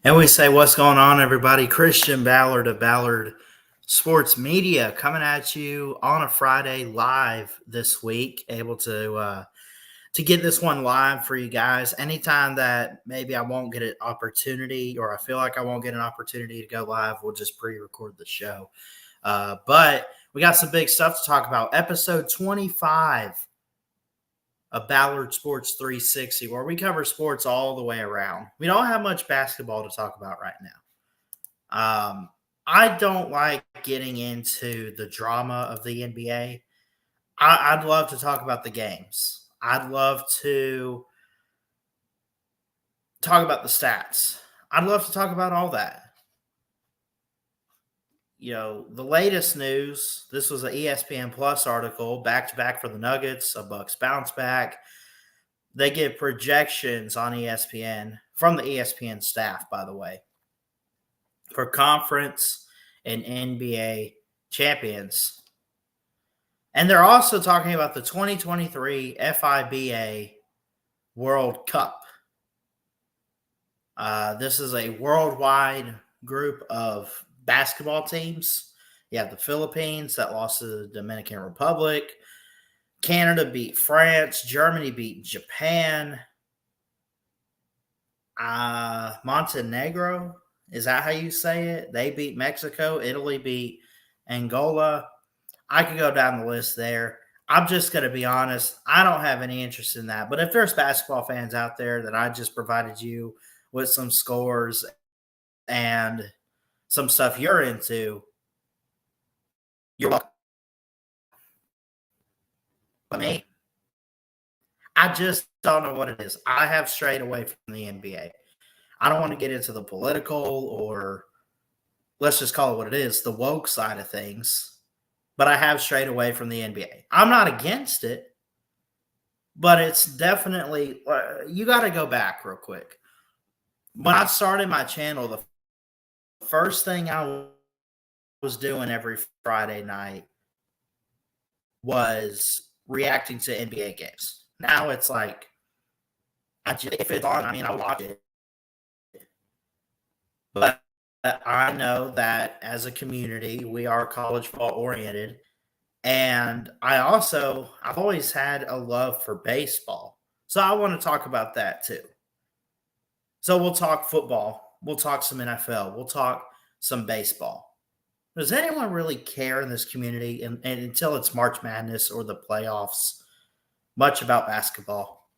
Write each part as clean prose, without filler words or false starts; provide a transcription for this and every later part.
And we say, what's going on, everybody? Christian Ballard of Ballard Sports Media coming at you on a Friday live this week. Able to get this one live for you guys. Anytime that maybe I won't get an opportunity or I feel like I won't get an opportunity to go live, we'll just pre-record the show. But we got some big stuff to talk about. Episode 25 of Ballard Sports 360, where we cover sports all the way around. We don't have much basketball to talk about right now. I don't like getting into the drama of the NBA. I'd love to talk about the games. I'd love to talk about the stats. I'd love to talk about all that. You know, the latest news, this was an ESPN Plus article, back-to-back for the Nuggets, a Bucks bounce back. They give projections on ESPN, from the ESPN staff, by the way, for conference and NBA champions. And they're also talking about the 2023 FIBA World Cup. This is a worldwide group of basketball teams. You have the Philippines that lost to the Dominican Republic. Canada beat France. Germany beat Japan. Montenegro, is that how you say it? They beat Mexico. Italy beat Angola. I could go down the list there. I'm just going to be honest. I don't have any interest in that. But if there's basketball fans out there that I just provided you with some scores and some stuff you're into, you're welcome. But me, I just don't know what it is. I have strayed away from the NBA. I don't want to get into the political, or let's just call it what it is, the woke side of things. But I have strayed away from the NBA. I'm not against it, but it's definitely, you got to go back real quick. When I started my channel, the first thing I was doing every Friday night was reacting to NBA games. Now it's like, if it's on, I'll watch it. But I know that as a community, we are college football oriented. And I've always had a love for baseball. So I want to talk about that too. So we'll talk football. We'll talk some NFL. We'll talk some baseball. Does anyone really care in this community, and until it's March Madness or the playoffs, much about basketball?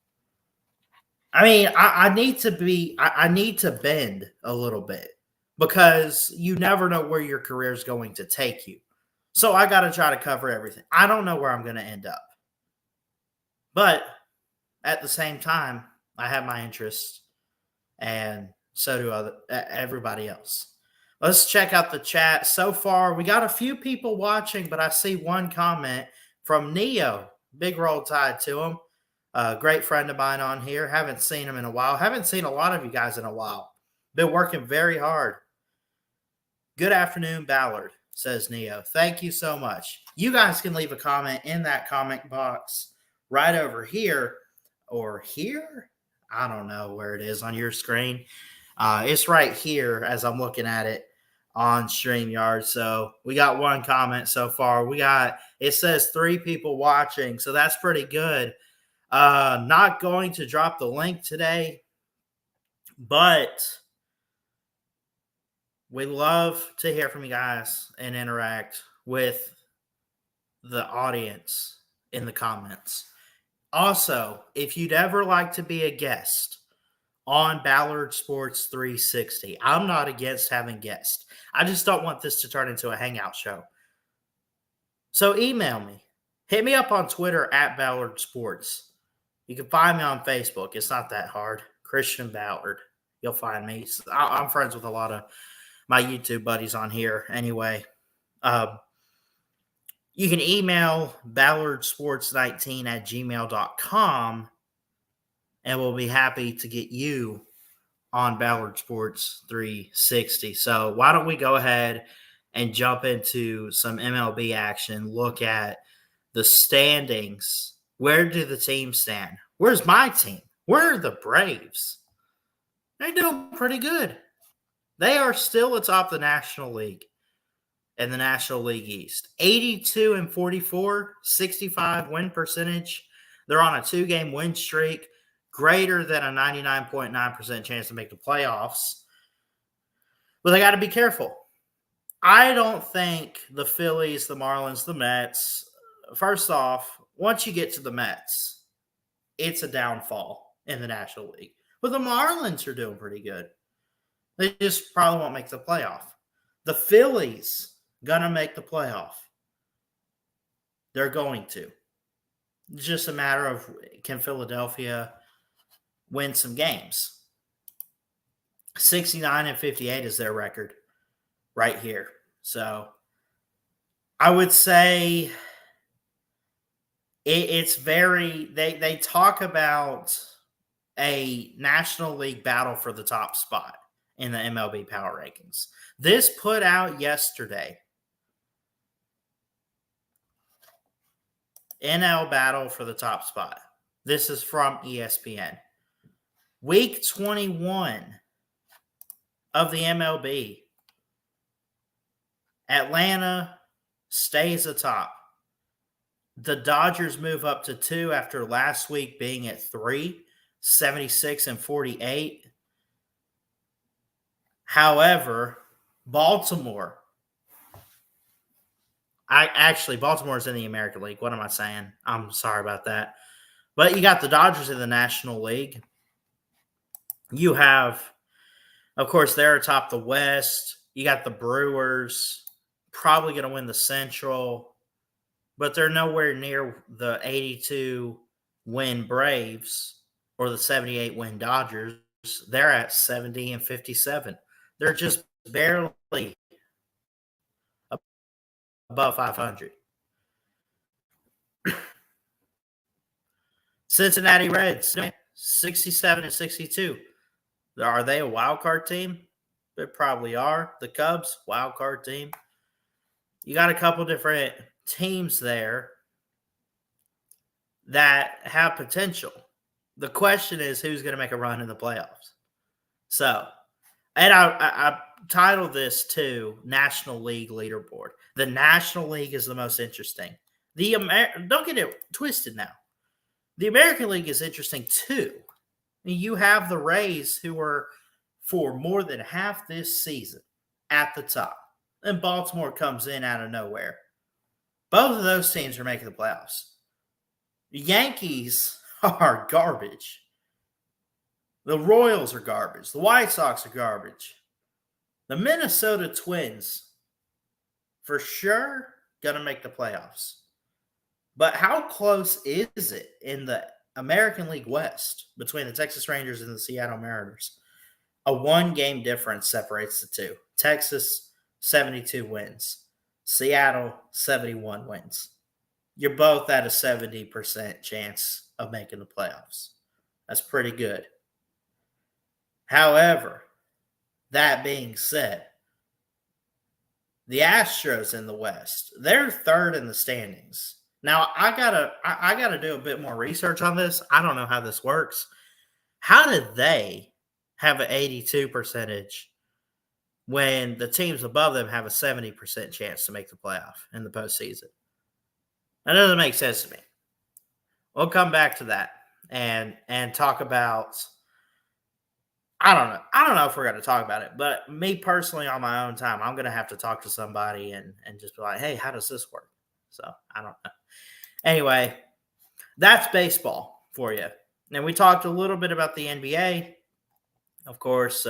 I need to bend a little bit, because you never know where your career is going to take you. So I got to try to cover everything. I don't know where I'm going to end up. But at the same time, I have my interests, and so do everybody else. Let's check out the chat. So far, we got a few people watching, but I see one comment from Neo. Big roll tide to him. A great friend of mine on here. Haven't seen him in a while. Haven't seen a lot of you guys in a while. Been working very hard. Good afternoon, Ballard, says Neo. Thank you so much. You guys can leave a comment in that comment box right over here, or here. I don't know where it is on your screen. It's right here as I'm looking at it on StreamYard. So we got one comment so far. It says 3 people watching, so that's pretty good. Not going to drop the link today, but we love to hear from you guys and interact with the audience in the comments. Also, if you'd ever like to be a guest on Ballard Sports 360, I'm not against having guests. I just don't want this to turn into a hangout show. So email me. Hit me up on Twitter at Ballard Sports. You can find me on Facebook. It's not that hard. Christian Ballard. You'll find me. I'm friends with a lot of my YouTube buddies on here anyway. You can email ballardsports19@gmail.com, and we'll be happy to get you on Ballard Sports 360. So why don't we go ahead and jump into some MLB action, look at the standings. Where do the teams stand? Where's my team? Where are the Braves? They're doing pretty good. They are still atop the National League in the National League East. 82-44, 65 win percentage. They're on a 2-game win streak, greater than a 99.9% chance to make the playoffs. But they got to be careful. I don't think the Phillies, the Marlins, the Mets, first off, once you get to the Mets, it's a downfall in the National League. But the Marlins are doing pretty good. They just probably won't make the playoff. The Phillies going to make the playoff. They're going to. It's just a matter of, can Philadelphia win some games? 69-58 is their record right here. So I would say it's very, they talk about a National League battle for the top spot in the MLB Power Rankings. This put out yesterday. NL battle for the top spot. This is from ESPN. Week 21 of the MLB. Atlanta stays atop. The Dodgers move up to 2 after last week being at 3, 76-48. However, Baltimore. Baltimore's in the American League. What am I saying? I'm sorry about that. But you got the Dodgers in the National League. You have, of course, they're atop the West. You got the Brewers, probably going to win the Central, but they're nowhere near the 82-win Braves or the 78-win Dodgers. They're at 70-57. They're just barely above 500. Cincinnati Reds, 67-62. Are they a wild card team? They probably are. The Cubs, wild card team. You got a couple different teams there that have potential. The question is who's going to make a run in the playoffs. So, and I titled this too, National League Leaderboard. The National League is the most interesting. Don't get it twisted now. The American League is interesting too. You have the Rays who are for more than half this season at the top. And Baltimore comes in out of nowhere. Both of those teams are making the playoffs. The Yankees are garbage. The Royals are garbage. The White Sox are garbage. The Minnesota Twins, for sure, going to make the playoffs. But how close is it in the American League West between the Texas Rangers and the Seattle Mariners? A 1-game difference separates the two. Texas, 72 wins. Seattle, 71 wins. You're both at a 70% chance of making the playoffs. That's pretty good. However, that being said, the Astros in the West, they're third in the standings. Now, I gotta do a bit more research on this. I don't know how this works. How did they have an 82 percentage when the teams above them have a 70% chance to make the playoff in the postseason? That doesn't make sense to me. We'll come back to that and talk about. I don't know if we're going to talk about it, but me personally on my own time, I'm going to have to talk to somebody and just be like, hey, how does this work? So I don't know. Anyway, that's baseball for you. And we talked a little bit about the NBA. Of course,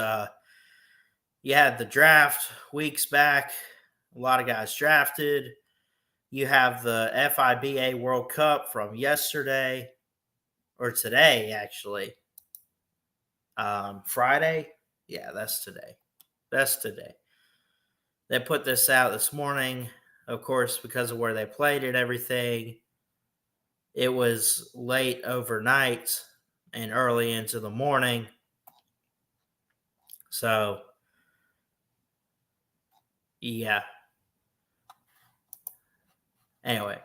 you had the draft weeks back. A lot of guys drafted. You have the FIBA World Cup from yesterday, or today, actually. Friday? Yeah, that's today. They put this out this morning, of course, because of where they played it, everything. It was late overnight and early into the morning. So, yeah. Anyway,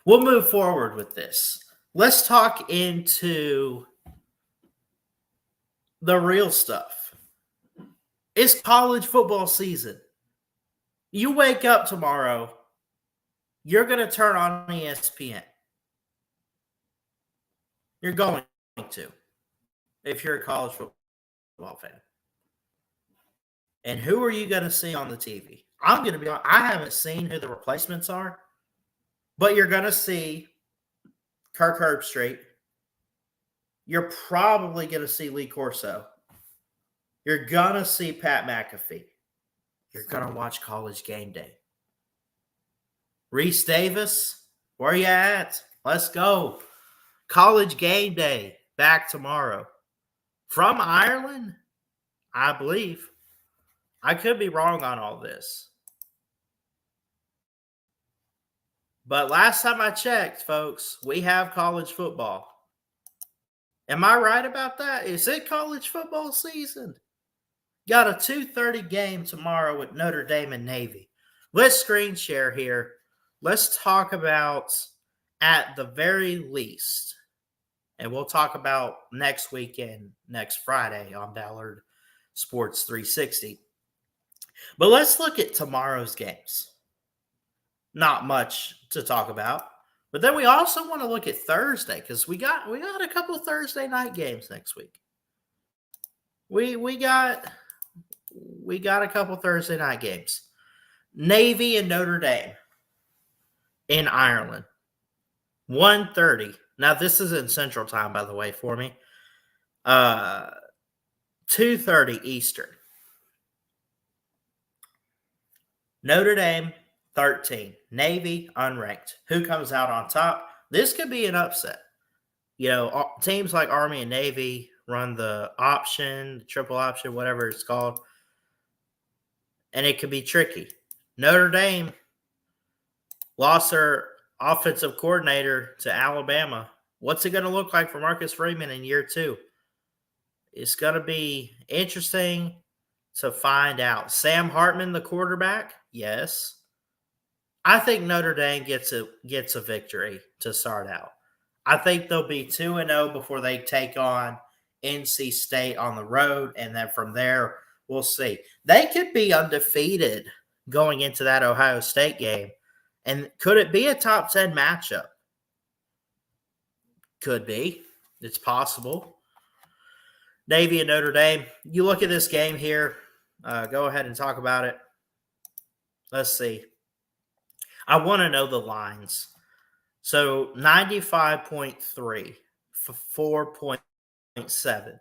we'll move forward with this. Let's talk into the real stuff. It's college football season. You wake up tomorrow, you're going to turn on ESPN. You're going to, if you're a college football fan. And who are you going to see on the TV? I'm going to be honest, I haven't seen who the replacements are, but you're going to see Kirk Herbstreit. You're probably going to see Lee Corso. You're going to see Pat McAfee. You're going to watch College Game Day. Reese Davis, where you at? Let's go. College Game Day, back tomorrow. From Ireland, I believe. I could be wrong on all this. But last time I checked, folks, we have college football. Am I right about that? Is it college football season? Got a 2:30 game tomorrow with Notre Dame and Navy. Let's screen share here. Let's talk about, at the very least, and we'll talk about next weekend, next Friday on Ballard Sports 360. But let's look at tomorrow's games. Not much to talk about. But then we also want to look at Thursday, because we got a couple of Thursday night games next week. We got a couple Thursday night games. Navy and Notre Dame in Ireland. 1:30. Now this is in Central Time, by the way, for me. 2:30 Eastern. Notre Dame 13. Navy unranked. Who comes out on top? This could be an upset. You know, teams like Army and Navy run the option, the triple option, whatever it's called, and it could be tricky. Notre Dame lost their offensive coordinator to Alabama. What's it going to look like for Marcus Freeman in year 2? It's going to be interesting to find out. Sam Hartman, the quarterback? Yes. I think Notre Dame gets a victory to start out. I think they'll be 2-0 before they take on NC State on the road, and then from there, we'll see. They could be undefeated going into that Ohio State game. And could it be a top 10 matchup? Could be. It's possible. Navy and Notre Dame. You look at this game here. Go ahead and talk about it. Let's see. I want to know the lines. So 95.3, 4.7.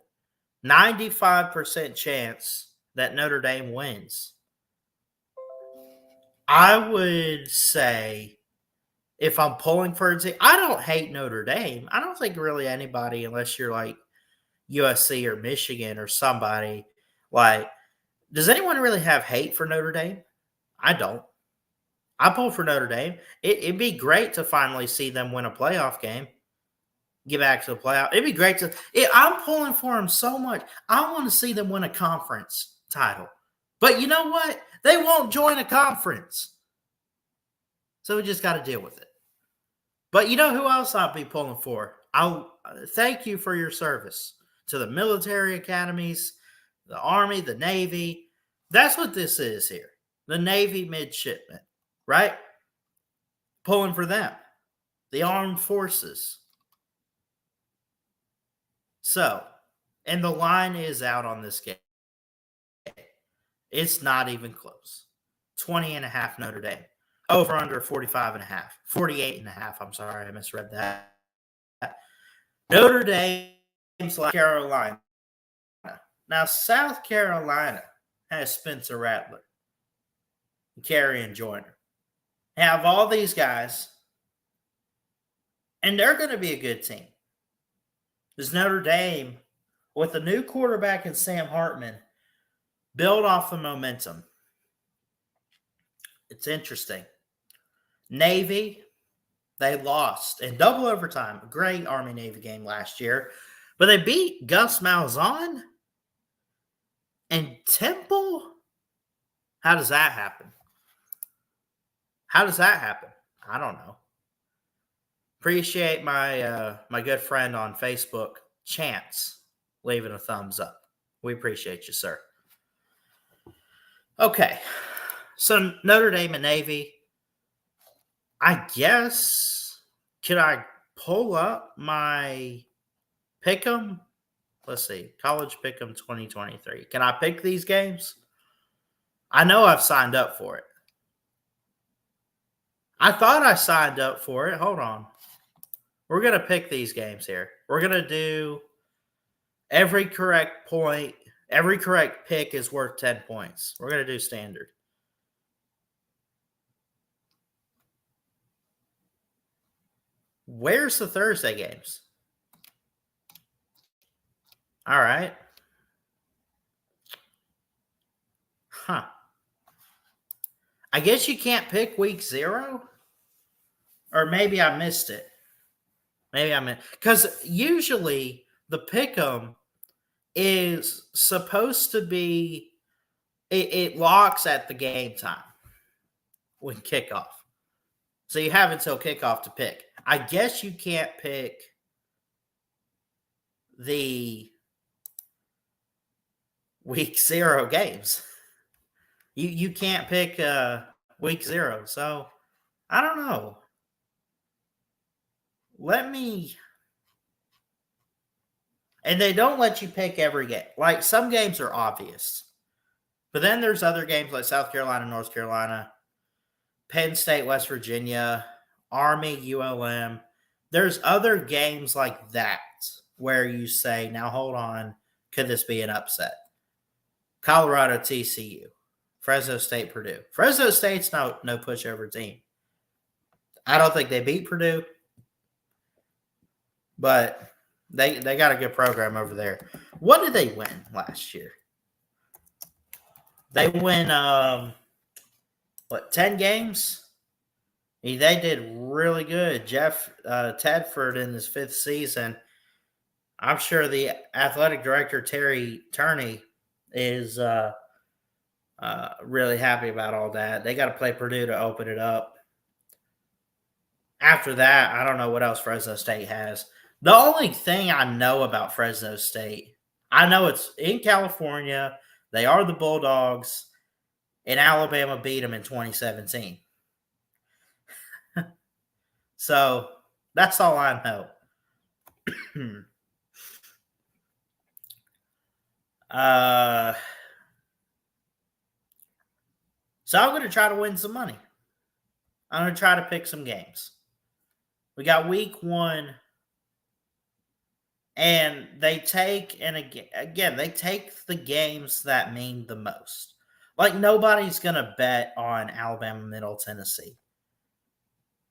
95% chance that Notre Dame wins. I would say, if I'm pulling for a team, I don't hate Notre Dame. I don't think really anybody, unless you're like USC or Michigan or somebody, like, does anyone really have hate for Notre Dame? I don't. I pull for Notre Dame. It'd be great to finally see them win a playoff game. Get back to the playoff. It'd be great to – I'm pulling for them so much. I want to see them win a conference title. But you know what? They won't join a conference. So we just got to deal with it. But you know who else I'll be pulling for? I'll thank you for your service to the military academies, the Army, the Navy. That's what this is here. The Navy midshipmen, right? Pulling for them. The armed forces. So, and the line is out on this game. It's not even close. 20.5 Notre Dame. Over under 45.5. 48.5. I'm sorry, I misread that. Notre Dame, South Carolina. Now, South Carolina has Spencer Rattler, Kerryon Joyner. Have all these guys, and they're going to be a good team. Does Notre Dame, with a new quarterback in Sam Hartman, build off the momentum? It's interesting. Navy, they lost in double overtime. A great Army-Navy game last year. But they beat Gus Malzahn and Temple. How does that happen? How does that happen? I don't know. Appreciate my my good friend on Facebook, Chance, leaving a thumbs up. We appreciate you, sir. Okay. So Notre Dame and Navy. I guess, could I pull up my pick'em? Let's see. College pick'em 2023. Can I pick these games? I know I've signed up for it. I thought I signed up for it. Hold on. We're going to pick these games here. We're going to do every correct pick is worth 10 points. We're going to do standard. Where's the Thursday games? All right. Huh. I guess you can't pick week 0? Or maybe I missed it. Because usually the pick'em is supposed to be, it locks at the game time when kickoff. So you have until kickoff to pick. I guess you can't pick the week 0 games. You can't pick week 0. So I don't know. And they don't let you pick every game. Like, some games are obvious. But then there's other games like South Carolina, North Carolina, Penn State, West Virginia, Army, ULM. There's other games like that where you say, now hold on, could this be an upset? Colorado, TCU, Fresno State, Purdue. Fresno State's no pushover team. I don't think they beat Purdue, but they got a good program over there. What did they win last year? They win 10 games? They did really good. Jeff Tedford in his 5th season. I'm sure the athletic director, Terry Turney, is really happy about all that. They got to play Purdue to open it up. After that, I don't know what else Fresno State has. The only thing I know about Fresno State, I know it's in California. They are the Bulldogs, and Alabama beat them in 2017. So that's all I know. So I'm going to try to win some money. I'm going to try to pick some games. We got week 1. And they take the games that mean the most. Like, nobody's going to bet on Alabama, Middle Tennessee.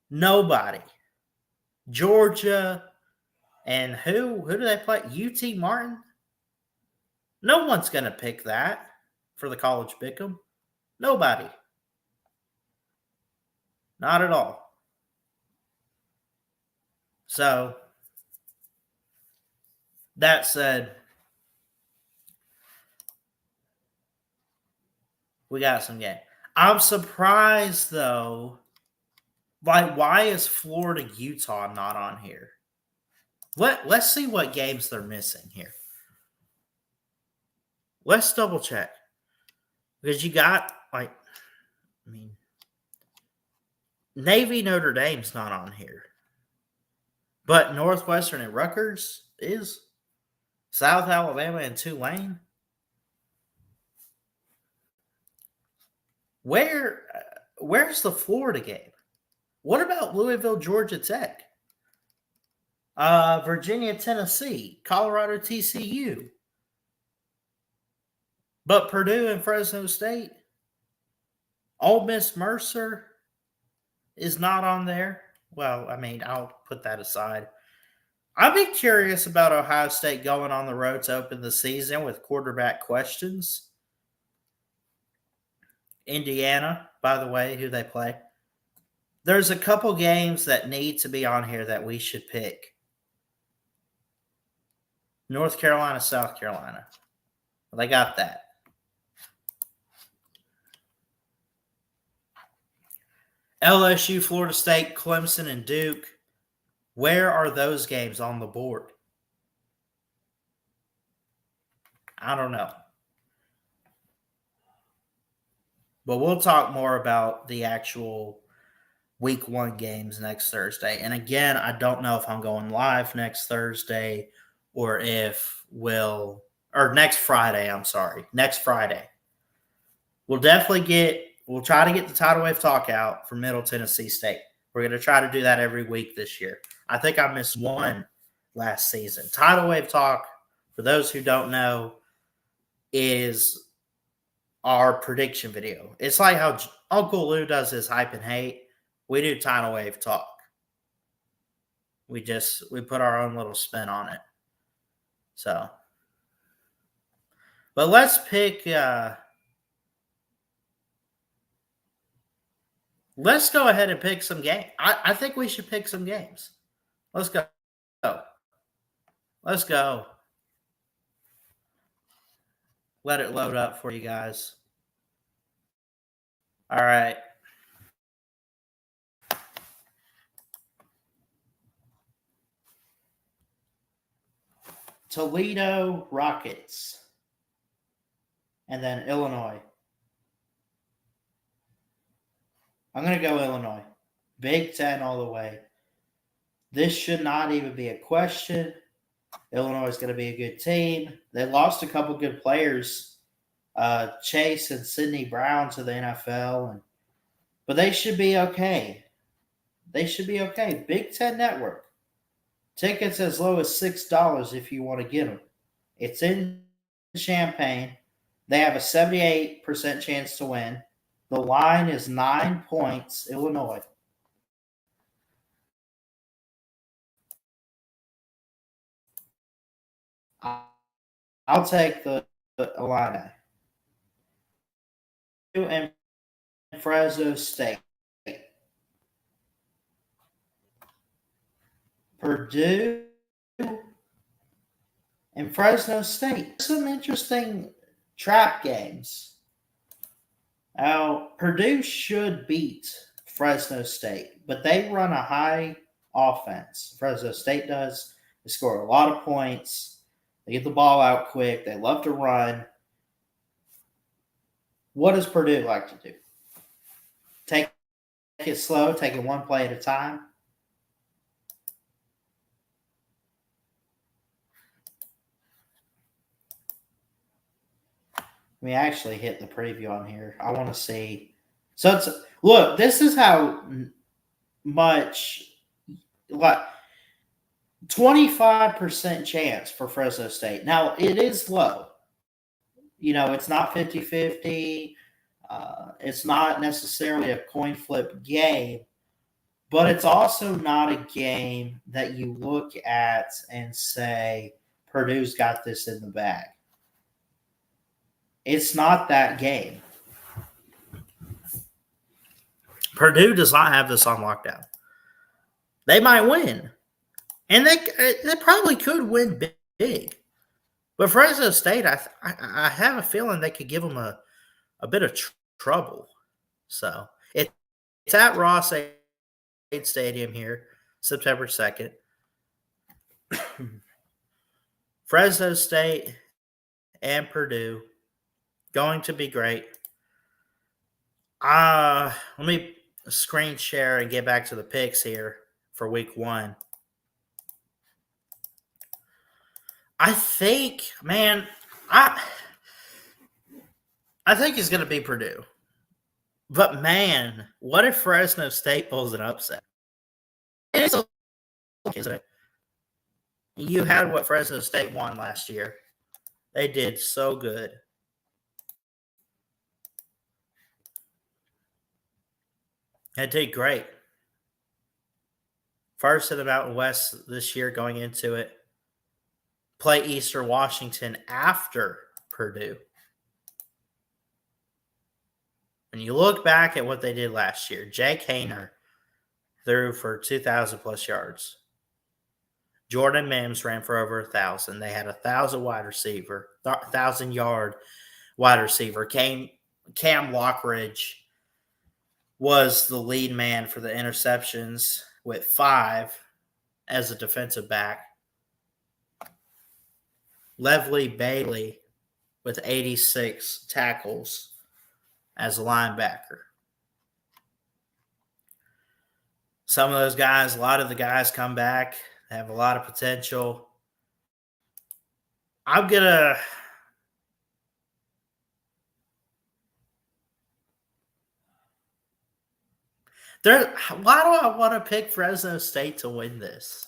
Nobody. Georgia, and who do they play? UT Martin? No one's going to pick that for the college pick'em. Nobody. Not at all. So, that said, we got some game. I'm surprised, though. Like, why is Florida, Utah not on here? Let's see what games they're missing here. Let's double check. Because you got, Navy, Notre Dame's not on here. But Northwestern and Rutgers is. South Alabama and Tulane. Where's the Florida game? What about Louisville, Georgia Tech? Virginia, Tennessee, Colorado, TCU. But Purdue and Fresno State. Ole Miss, Mercer is not on there. Well, I'll put that aside. I'd be curious about Ohio State going on the road to open the season with quarterback questions. Indiana, by the way, who they play. There's a couple games that need to be on here that we should pick. North Carolina, South Carolina. Well, they got that. LSU, Florida State, Clemson, and Duke. Where are those games on the board? I don't know. But we'll talk more about the actual week 1 games next Thursday. And again, I don't know if I'm going live next Thursday or if next Friday. I'm sorry. Next Friday. We'll try to get the Tidal Wave Talk out for Middle Tennessee State. We're going to try to do that every week this year. I think I missed one last season. Tidal Wave Talk, for those who don't know, is our prediction video. It's like how Uncle Lou does his hype and hate. We do Tidal Wave Talk. We put our own little spin on it. So, but let's pick. Let's go ahead and pick some games. I think we should pick some games. Let's go. Let's go. Let it load up for you guys. All right. Toledo Rockets. And then Illinois. I'm going to go Illinois. Big Ten all the way. This should not even be a question. Illinois is going to be a good team. They lost a couple good players, Chase and Sidney Brown, to the NFL, but they should be okay. They should be okay. Big Ten Network. Tickets as low as $6 if you want to get them. It's in Champaign. They have a 78% chance to win. The line is 9 points, Illinois. I'll take the Illini. And Fresno State. Purdue and Fresno State. Some interesting trap games. Now, Purdue should beat Fresno State, but they run a high offense. Fresno State does. They score a lot of points. They get the ball out quick. They love to run. What does Purdue like to do? Take it slow, take it one play at a time. Let me actually hit the preview on here. I want to see. So look, this is how much, like, 25% chance for Fresno State. Now, it is low. It's not 50-50. It's not necessarily a coin flip game, but it's also not a game that you look at and say, Purdue's got this in the bag. It's not that game. Purdue does not have this on lockdown. They might win. And they probably could win big. But Fresno State, I have a feeling they could give them a bit of trouble. So it's at Ross Stadium here, September 2nd. Fresno State and Purdue, going to be great. Let me screen share and get back to the picks here for week 1. I think, man, I think it's going to be Purdue. But, man, what if Fresno State pulls an upset? It is You had what Fresno State won last year. They did so good. They did great. First in the Mountain West this year going into it. Play Eastern Washington after Purdue. When you look back at what they did last year, Jake Hayner threw for 2,000-plus yards. Jordan Mims ran for over 1,000. They had 1,000-yard wide receiver. Cam Lockridge was the lead man for the interceptions with 5 as a defensive back. Levely Bailey with 86 tackles as a linebacker. Some of those guys, a lot of the guys come back, they have a lot of potential. I'm going to why do I want to pick Fresno State to win this?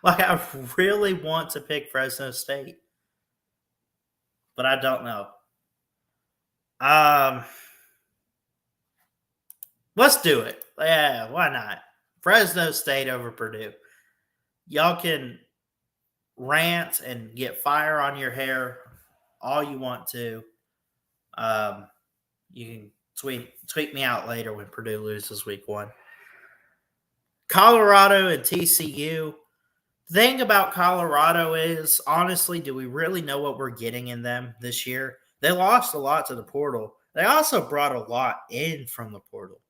Like, I really want to pick Fresno State, but I don't know. Let's do it. Yeah, why not? Fresno State over Purdue. Y'all can rant and get fire on your hair all you want to. You can tweet me out later when Purdue loses week 1. Colorado and TCU. The thing about Colorado is, honestly, do we really know what we're getting in them this year? They lost a lot to the portal. They also brought a lot in from the portal.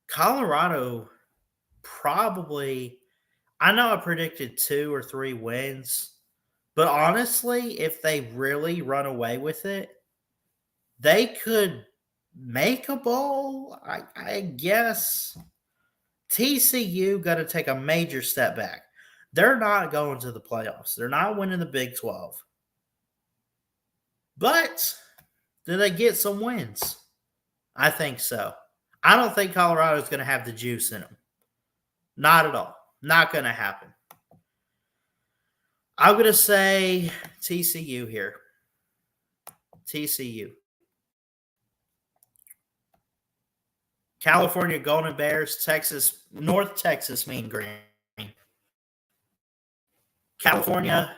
Colorado probably, I know I predicted 2 or 3 wins, but honestly, if they really run away with it, they could make a bowl, I guess. TCU got to take a major step back. They're not going to the playoffs. They're not winning the Big 12. But do they get some wins? I think so. I don't think Colorado is going to have the juice in them. Not at all. Not going to happen. I'm going to say TCU here. TCU. California Golden Bears, North Texas Mean Green. California,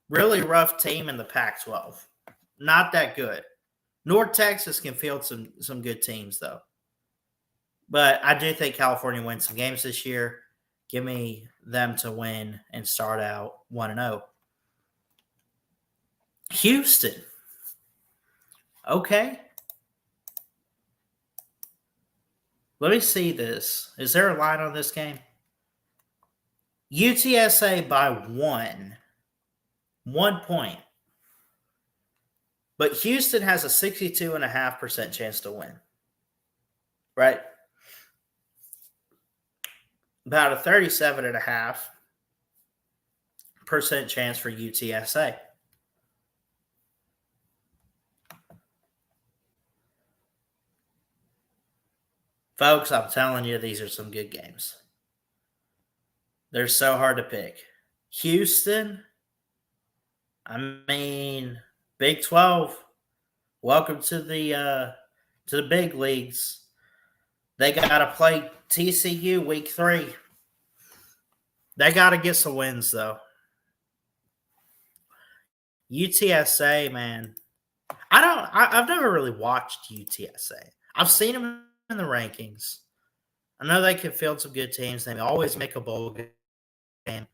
really rough team in the Pac-12. Not that good. North Texas can field some good teams, though. But I do think California wins some games this year. Give me them to win and start out 1-0. Houston. Okay. Let me see this. Is there a line on this game? UTSA by 1. 1 point. But Houston has a 62.5% chance to win. Right? About a 37.5% chance for UTSA. Folks, I'm telling you, these are some good games. They're so hard to pick. Houston, I mean, Big 12, welcome to the big leagues. They got to play TCU week 3. They got to get some wins, though. UTSA, man. I've never really watched UTSA. I've seen them in the rankings. I know they can field some good teams. They always make a bowl game.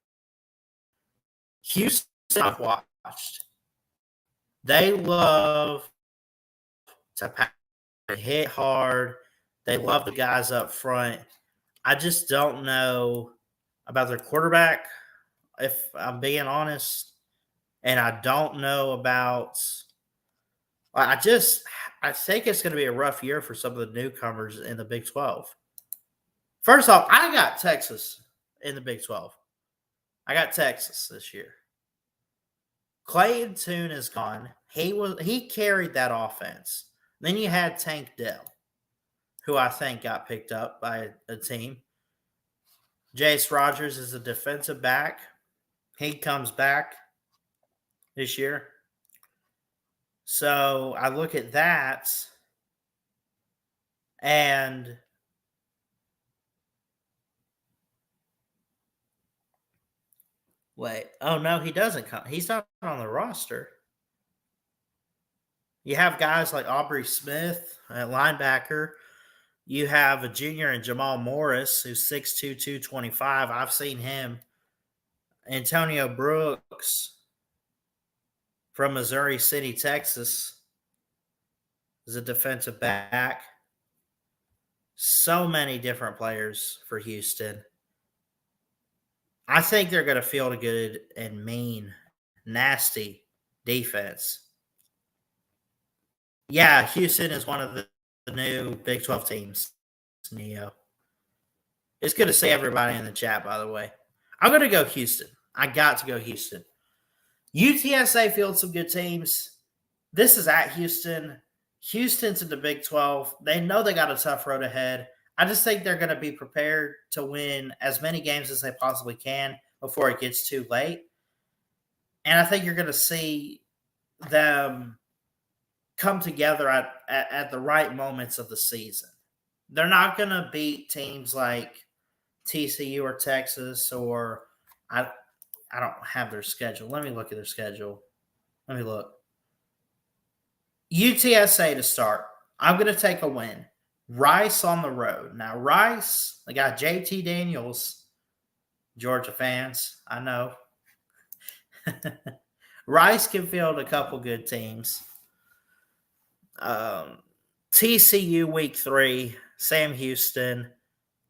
Houston, I've watched. They love to hit hard. They love the guys up front. I just don't know about their quarterback, if I'm being honest. And I don't know about – I think it's going to be a rough year for some of the newcomers in the Big 12. First off, I got Texas in the Big 12. I got Texas this year. Clayton Tune is gone. He carried that offense. Then you had Tank Dell, who I think got picked up by a team. Jace Rogers is a defensive back. He comes back this year. So I look at that, and wait. Oh, no, he doesn't come. He's not on the roster. You have guys like Aubrey Smith at linebacker. You have a junior in Jamal Morris, who's 6'2", 225. I've seen him. Antonio Brooks from Missouri City, Texas, is a defensive back. So many different players for Houston. I think they're going to field a good and mean, nasty defense. Yeah, Houston is one of the new Big 12 teams. Neo. It's good to see everybody in the chat, by the way. I'm going to go Houston. I got to go Houston. UTSA fields some good teams. This is at Houston. Houston's in the Big 12. They know they got a tough road ahead. I just think they're going to be prepared to win as many games as they possibly can before it gets too late. And I think you're going to see them come together at the right moments of the season. They're not going to beat teams like TCU or Texas, or I don't have their schedule. Let me look at their schedule. Let me look. UTSA to start. I'm going to take a win. Rice on the road. Now, Rice, they got JT Daniels, Georgia fans. I know. Rice can field a couple good teams. TCU week 3, Sam Houston.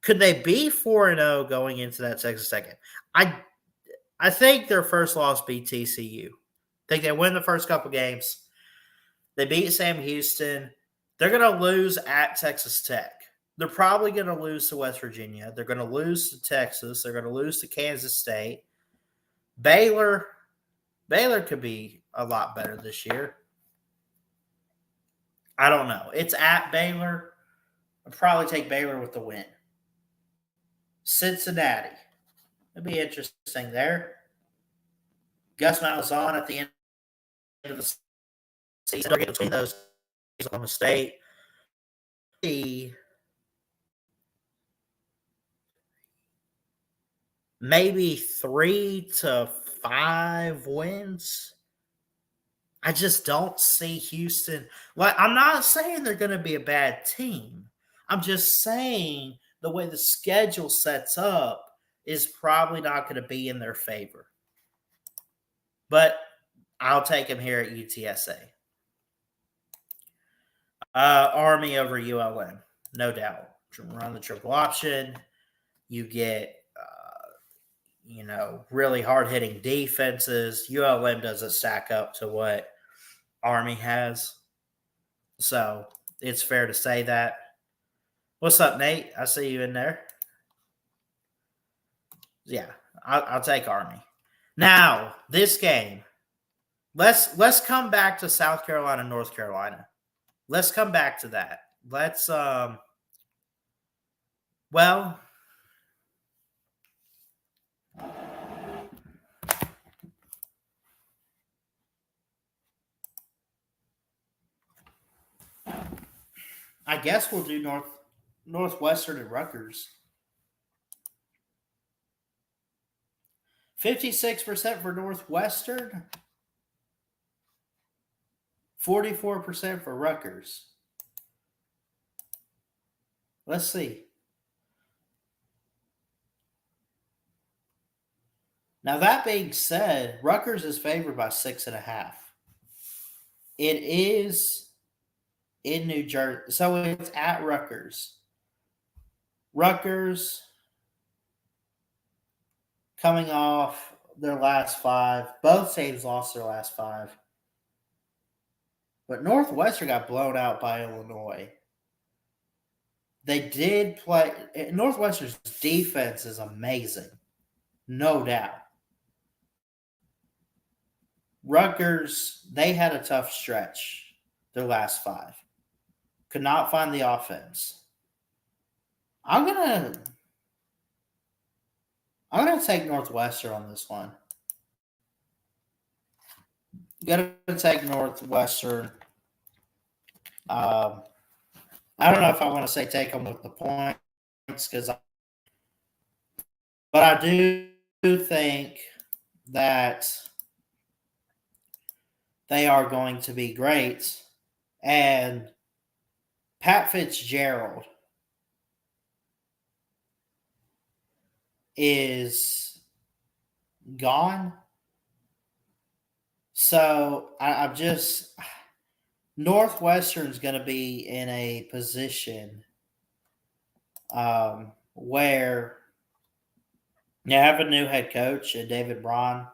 Could they be 4-0 going into that Texas Tech game? I think their first loss beat TCU. I think they win the first couple games. They beat Sam Houston. They're going to lose at Texas Tech. They're probably going to lose to West Virginia. They're going to lose to Texas. They're going to lose to Kansas State. Baylor could be a lot better this year. I don't know. It's at Baylor. I'll probably take Baylor with the win. Cincinnati. It'd be interesting there. Gus Malzahn at the end of the season between those Oklahoma State. Maybe 3 to 5 wins. I just don't see Houston. Like, I'm not saying they're going to be a bad team. I'm just saying the way the schedule sets up is probably not going to be in their favor. But I'll take them here at UTSA. Army over ULM, no doubt. Run the triple option. You get, really hard-hitting defenses. ULM doesn't stack up to what Army has. So it's fair to say that. What's up, Nate? I see you in there. Yeah, I'll take Army. Now, this game. Let's come back to South Carolina, North Carolina. Let's come back to that. Let's well, I guess we'll do Northwestern and Rutgers. 56% for Northwestern, 44% for Rutgers. Let's see. Now, that being said, Rutgers is favored by 6.5. It is in New Jersey. So it's at Rutgers. Rutgers coming off their last 5. Both teams lost their last 5. But Northwestern got blown out by Illinois. They did play. Northwestern's defense is amazing. No doubt. Rutgers, they had a tough stretch their last 5. Could not find the offense. I'm gonna take Northwestern on this one. Gonna take Northwestern. I don't know if I want to say take them with the points but I do think that they are going to be great. And Pat Fitzgerald is gone. So I'm just Northwestern's going to be in a position where you have a new head coach, David Braun,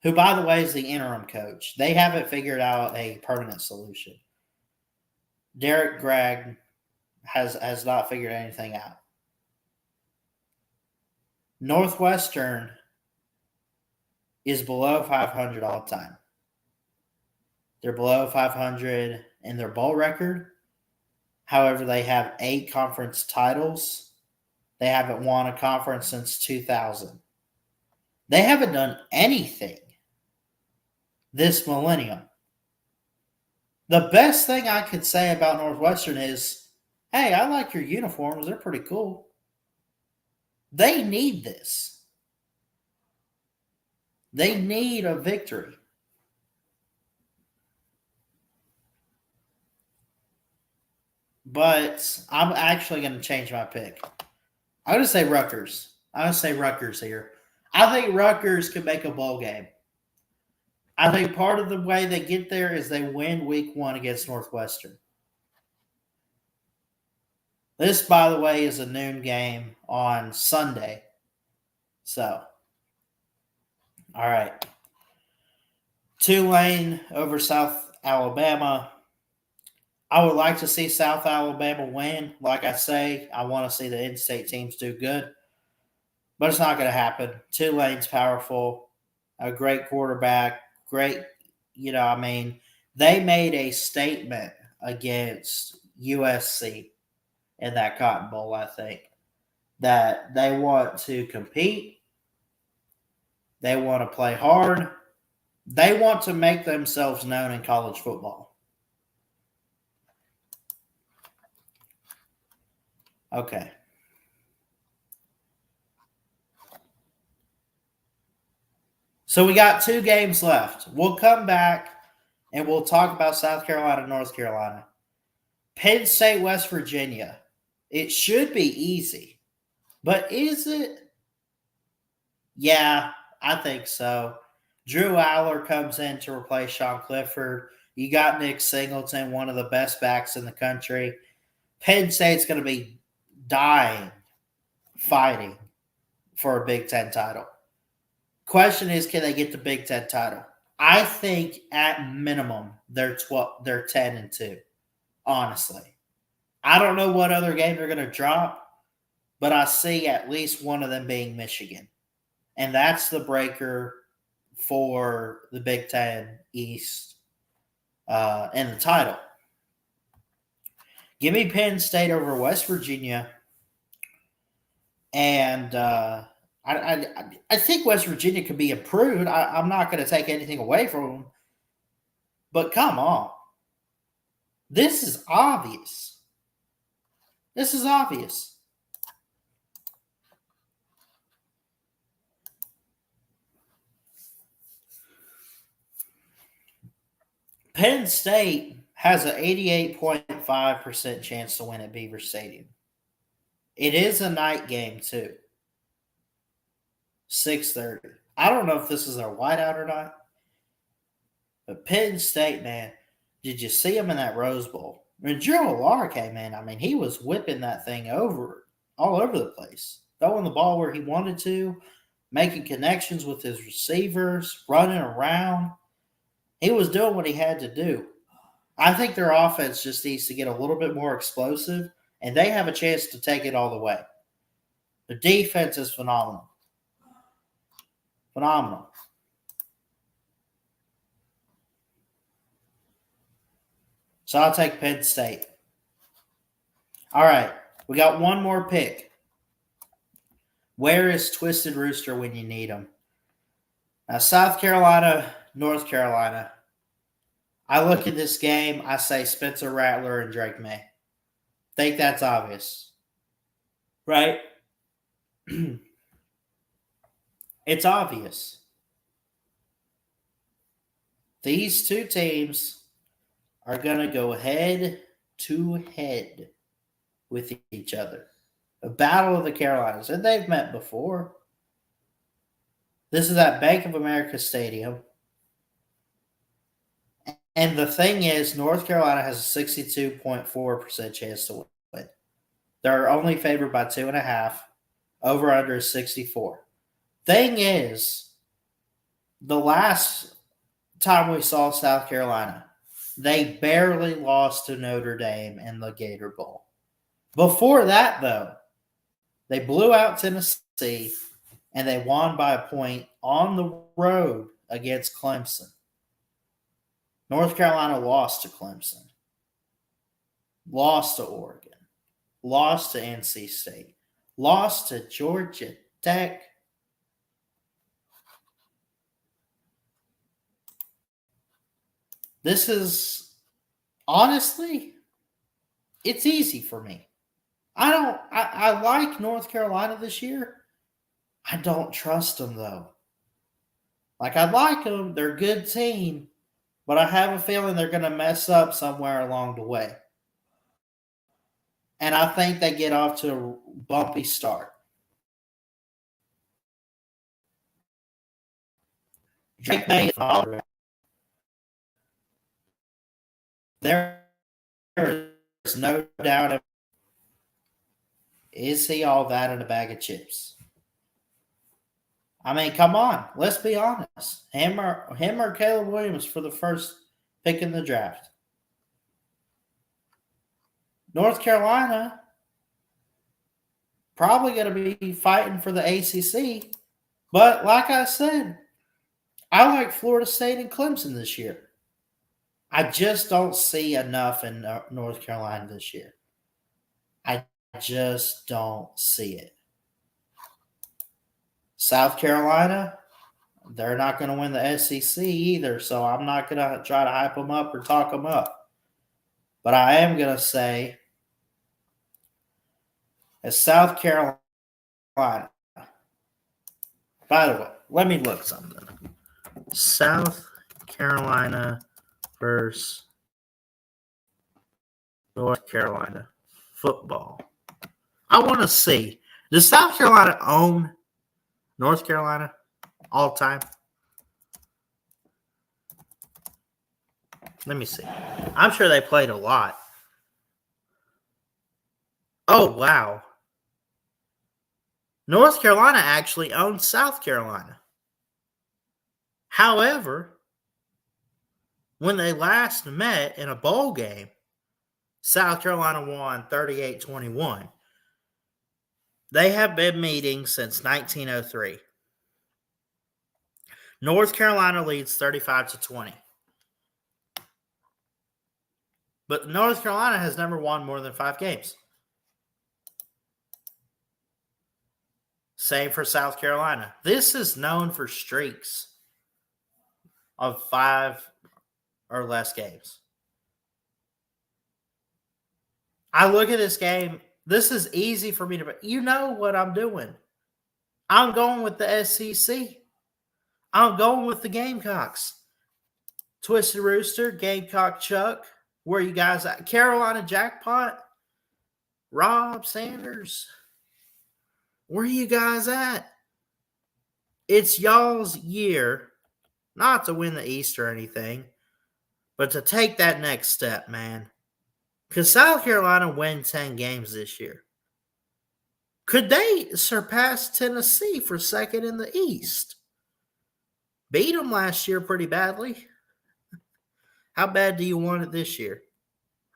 who, by the way, is the interim coach. They haven't figured out a permanent solution. Derek Gregg has not figured anything out. Northwestern is below 500 all time. They're below 500 in their bowl record. However, they have 8 conference titles. They haven't won a conference since 2000. They haven't done anything this millennium. The best thing I could say about Northwestern is, hey, I like your uniforms. They're pretty cool. They need this. They need a victory. But I'm actually going to change my pick. I'm going to say Rutgers. I'm going to say Rutgers here. I think Rutgers can make a bowl game. I think part of the way they get there is they win week 1 against Northwestern. This, by the way, is a noon game on Sunday. So, all right. Tulane over South Alabama. I would like to see South Alabama win. Like I say, I want to see the in-state teams do good. But it's not going to happen. Tulane's powerful, a great quarterback, great, they made a statement against USC in that Cotton Bowl, I think, that they want to compete. They want to play hard. They want to make themselves known in college football. Okay. So we got 2 games left. We'll come back and we'll talk about South Carolina, North Carolina. Penn State, West Virginia. It should be easy. But is it? Yeah, I think so. Drew Aller comes in to replace Sean Clifford. You got Nick Singleton, one of the best backs in the country. Penn State's going to be dying, fighting for a Big Ten title. Question is, can they get the Big Ten title? I think at minimum they're 10-2. Honestly, I don't know what other game they're going to drop, but I see at least one of them being Michigan, and that's the breaker for the Big Ten East and the title. Give me Penn State over West Virginia, and I think West Virginia could be improved. I'm not going to take anything away from them. But come on. This is obvious. This is obvious. Penn State has an 88.5% chance to win at Beaver Stadium. It is a night game, too. 6:30. I don't know if this is their whiteout or not. But Penn State, man, did you see him in that Rose Bowl? When Joe Alar came in, he was whipping that thing all over the place. Throwing the ball where he wanted to, making connections with his receivers, running around. He was doing what he had to do. I think their offense just needs to get a little bit more explosive, and they have a chance to take it all the way. The defense is phenomenal. Phenomenal. So I'll take Penn State. All right. We got one more pick. Where is Twisted Rooster when you need him? Now, South Carolina, North Carolina. I look at this game. I say Spencer Rattler and Drake May. Think that's obvious. Right? It's obvious. These 2 teams are going to go head to head with each other. A battle of the Carolinas. And they've met before. This is at Bank of America Stadium. And the thing is, North Carolina has a 62.4% chance to win. They're only favored by 2.5. Over under is 64. Thing is, the last time we saw South Carolina, They barely lost to Notre Dame in the Gator Bowl. Before that, though, they blew out Tennessee and they won by a point on the road against Clemson. North Carolina lost to Clemson, lost to Oregon, lost to NC State, lost to Georgia Tech. This is, honestly, it's easy for me. I like North Carolina this year. I don't trust them, though. Like, I like them. They're a good team. But I have a feeling they're going to mess up somewhere along the way. And I think they get off to a bumpy start. Drake May, there is no doubt. Is he all that in a bag of chips? I mean, come on. Let's be honest. Him or Caleb Williams for the first pick in the draft. North Carolina probably going to be fighting for the ACC. But like I said, I like Florida State and Clemson this year. I just don't see enough in North Carolina this year. I just don't see it. South Carolina, they're not going to win the SEC either, so I'm not going to try to hype them up or talk them up. But I am going to say, as South Carolina, by the way, let me look something. South Carolina versus North Carolina football. I want to see, does South Carolina own North Carolina all time? Let me see. I'm sure they played a lot. Oh, wow. North Carolina actually owns South Carolina. However, when they last met in a bowl game, South Carolina won 38-21. They have been meeting since 1903. North Carolina leads 35-20. But North Carolina has never won more than 5 games. Same for South Carolina. This is known for streaks of 5 or less games. I look at this game. This is easy for me to. You know what I'm doing. I'm going with the SEC. I'm going with the Gamecocks. Twisted Rooster, Gamecock Chuck. Where you guys at? Carolina Jackpot. Rob Sanders. Where are you guys at? It's y'all's year, not to win the East or anything, but to take that next step, man. Because South Carolina win 10 games this year. Could they surpass Tennessee for second in the East? Beat them last year pretty badly. How bad do you want it this year?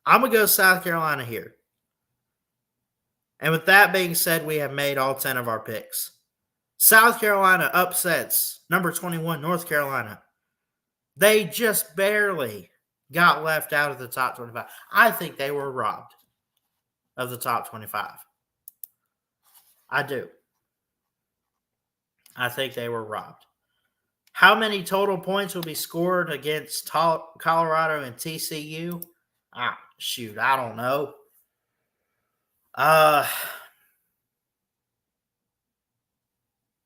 I'm going to go South Carolina here. And with that being said, we have made all 10 of our picks. South Carolina upsets number 21, North Carolina. They just barely got left out of the top 25. I think they were robbed of the top 25. I do. I think they were robbed. How many total points will be scored against Colorado and TCU? Shoot, I don't know. I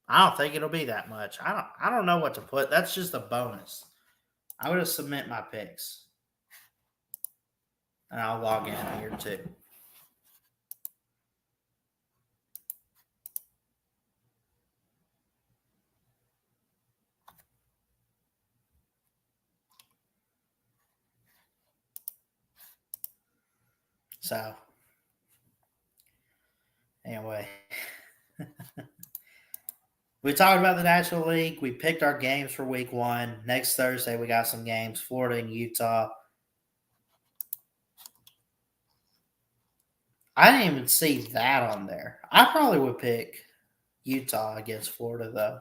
don't think it'll be that much. I don't know what to put. That's just a bonus. I'm going to submit my picks. And I'll log in here too. So, anyway. We talked about the National League. We picked our games for week 1. Next Thursday, we got some games, Florida and Utah. I didn't even see that on there. I probably would pick Utah against Florida, though.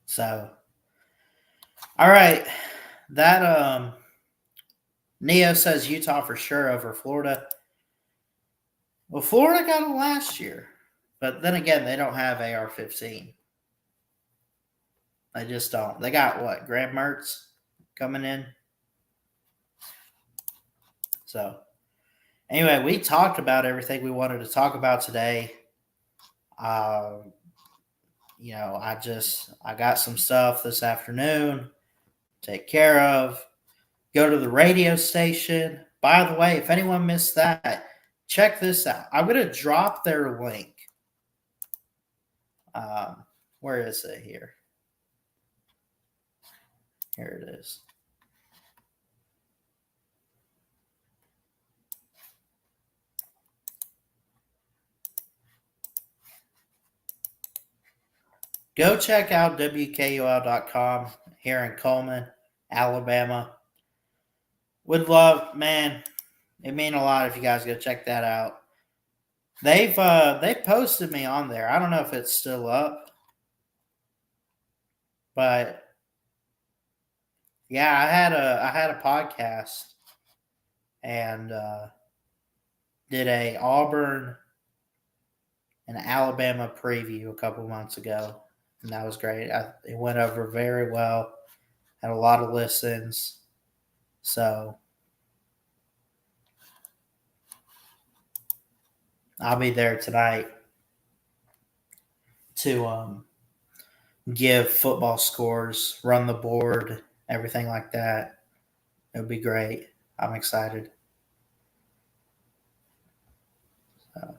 So, all right. That Neo says Utah for sure over Florida. Well, Florida got it last year, but then again, they don't have AR-15. They just don't. They got what? Graham Mertz coming in. So, anyway, we talked about everything we wanted to talk about today. I got some stuff this afternoon. Take care of. Go to the radio station. By the way, if anyone missed that, check this out. I'm going to drop their link. Where is it here? Here it is. Go check out WKUL.com here in Coleman, Alabama. Would love, man, it'd mean a lot if you guys go check that out. They've posted me on there. I don't know if it's still up, but yeah, I had a podcast and did a Auburn and Alabama preview a couple months ago, and that was great. It went over very well. Had a lot of listens, so I'll be there tonight to give football scores, run the board, everything like that. It would be great. I'm excited. So.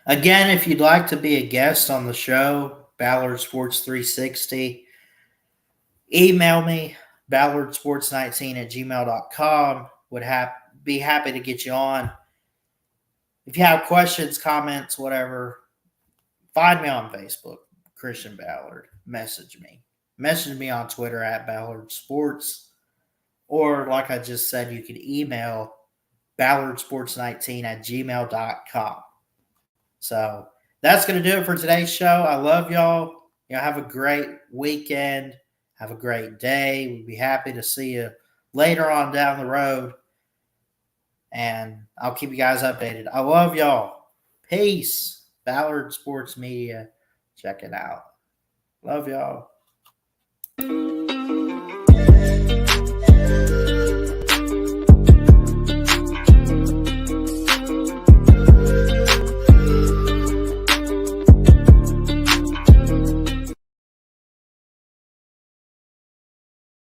Again, if you'd like to be a guest on the show, Ballard Sports 360, email me, ballardsports19@gmail.com. Would be happy to get you on. If you have questions, comments, whatever, find me on Facebook, Christian Ballard. Message me. Message me on Twitter at Ballard Sports. Or, like I just said, you can email ballardsports19@gmail.com. So that's going to do it for today's show. I love y'all. Have a great weekend. Have a great day. We'll be happy to see you later on down the road. And I'll keep you guys updated. I love y'all. Peace. Ballard Sports Media. Check it out. Love y'all.